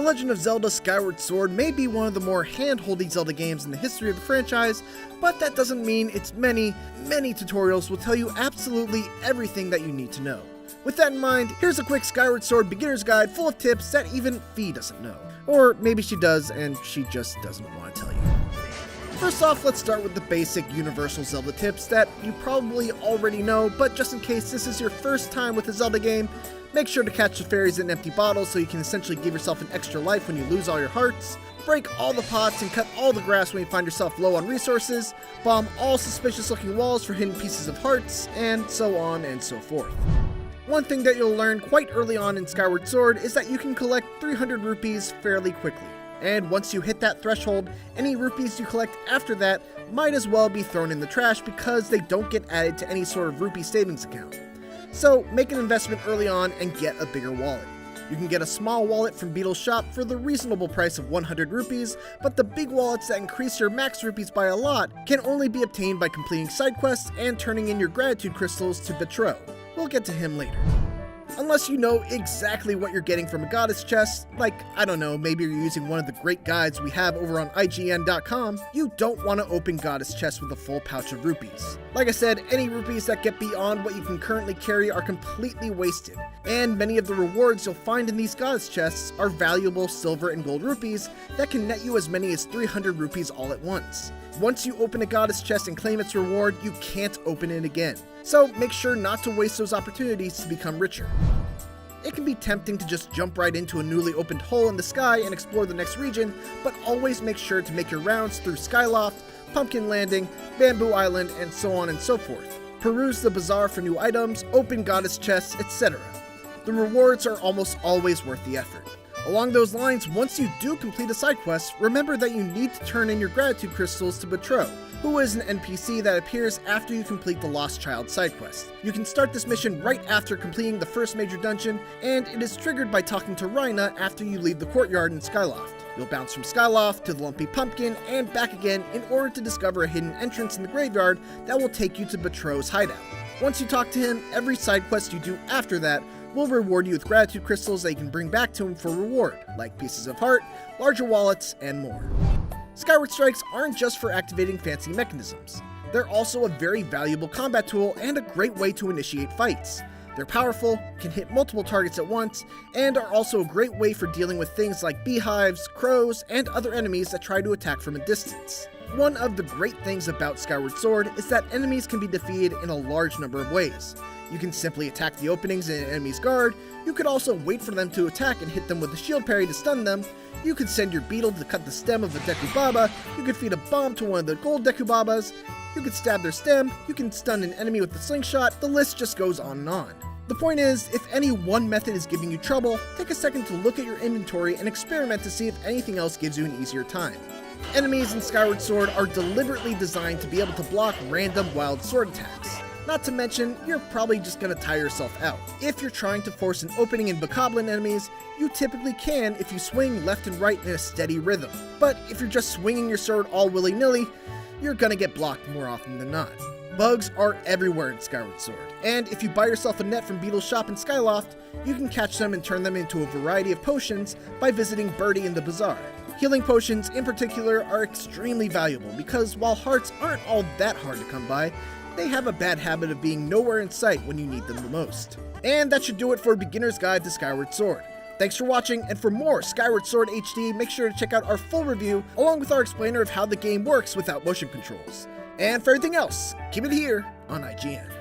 Legend of Zelda Skyward Sword may be one of the more hand-holdy Zelda games in the history of the franchise, but that doesn't mean its many tutorials will tell you absolutely everything that you need to know. With that in mind, here's a quick Skyward Sword beginner's guide full of tips that even Fee doesn't know. Or maybe she does and she just doesn't want to tell you. First off, let's start with the basic universal Zelda tips that you probably already know, but just in case this is your first time with a Zelda game, make sure to catch the fairies in empty bottles so you can essentially give yourself an extra life when you lose all your hearts, break all the pots and cut all the grass when you find yourself low on resources, bomb all suspicious looking walls for hidden pieces of hearts, and so on and so forth. One thing that you'll learn quite early on in Skyward Sword is that you can collect 300 rupees fairly quickly. And once you hit that threshold, any rupees you collect after that might as well be thrown in the trash because they don't get added to any sort of rupee savings account. So make an investment early on and get a bigger wallet. You can get a small wallet from Beetle's shop for the reasonable price of 100 rupees, but the big wallets that increase your max rupees by a lot can only be obtained by completing side quests and turning in your gratitude crystals to Betro. We'll get to him later. Unless you know exactly what you're getting from a goddess chest, like, I don't know, maybe you're using one of the great guides we have over on IGN.com, you don't want to open goddess chests with a full pouch of rupees. Like I said, any rupees that get beyond what you can currently carry are completely wasted, and many of the rewards you'll find in these goddess chests are valuable silver and gold rupees that can net you as many as 300 rupees all at once. Once you open a goddess chest and claim its reward, you can't open it again. So make sure not to waste those opportunities to become richer. It can be tempting to just jump right into a newly opened hole in the sky and explore the next region, but always make sure to make your rounds through Skyloft, Pumpkin Landing, Bamboo Island, and so on and so forth. Peruse the bazaar for new items, open goddess chests, etc. The rewards are almost always worth the effort. Along those lines, once you do complete a side quest, remember that you need to turn in your gratitude crystals to Betro, who is an NPC that appears after you complete the Lost Child side quest. You can start this mission right after completing the first major dungeon, and it is triggered by talking to Rhina after you leave the courtyard in Skyloft. You'll bounce from Skyloft to the Lumpy Pumpkin and back again in order to discover a hidden entrance in the graveyard that will take you to Betro's hideout. Once you talk to him, every side quest you do after that will reward you with gratitude crystals that you can bring back to him for reward, like pieces of heart, larger wallets, and more. Skyward Strikes aren't just for activating fancy mechanisms. They're also a very valuable combat tool and a great way to initiate fights. They're powerful, can hit multiple targets at once, and are also a great way for dealing with things like beehives, crows, and other enemies that try to attack from a distance. One of the great things about Skyward Sword is that enemies can be defeated in a large number of ways. You can simply attack the openings in an enemy's guard, you could also wait for them to attack and hit them with a shield parry to stun them, you could send your beetle to cut the stem of a Dekubaba, you could feed a bomb to one of the gold Dekubabas, you could stab their stem, you can stun an enemy with the slingshot, the list just goes on and on. The point is, if any one method is giving you trouble, take a second to look at your inventory and experiment to see if anything else gives you an easier time. Enemies in Skyward Sword are deliberately designed to be able to block random wild sword attacks. Not to mention, you're probably just gonna tire yourself out. If you're trying to force an opening in Bokoblin enemies, you typically can if you swing left and right in a steady rhythm. But if you're just swinging your sword all willy-nilly, you're gonna get blocked more often than not. Bugs are everywhere in Skyward Sword, and if you buy yourself a net from Beetle's shop in Skyloft, you can catch them and turn them into a variety of potions by visiting Birdie in the bazaar. Healing potions in particular are extremely valuable because while hearts aren't all that hard to come by, they have a bad habit of being nowhere in sight when you need them the most. And that should do it for a beginner's guide to Skyward Sword. Thanks for watching, and for more Skyward Sword HD, make sure to check out our full review along with our explainer of how the game works without motion controls. And for everything else, keep it here on IGN.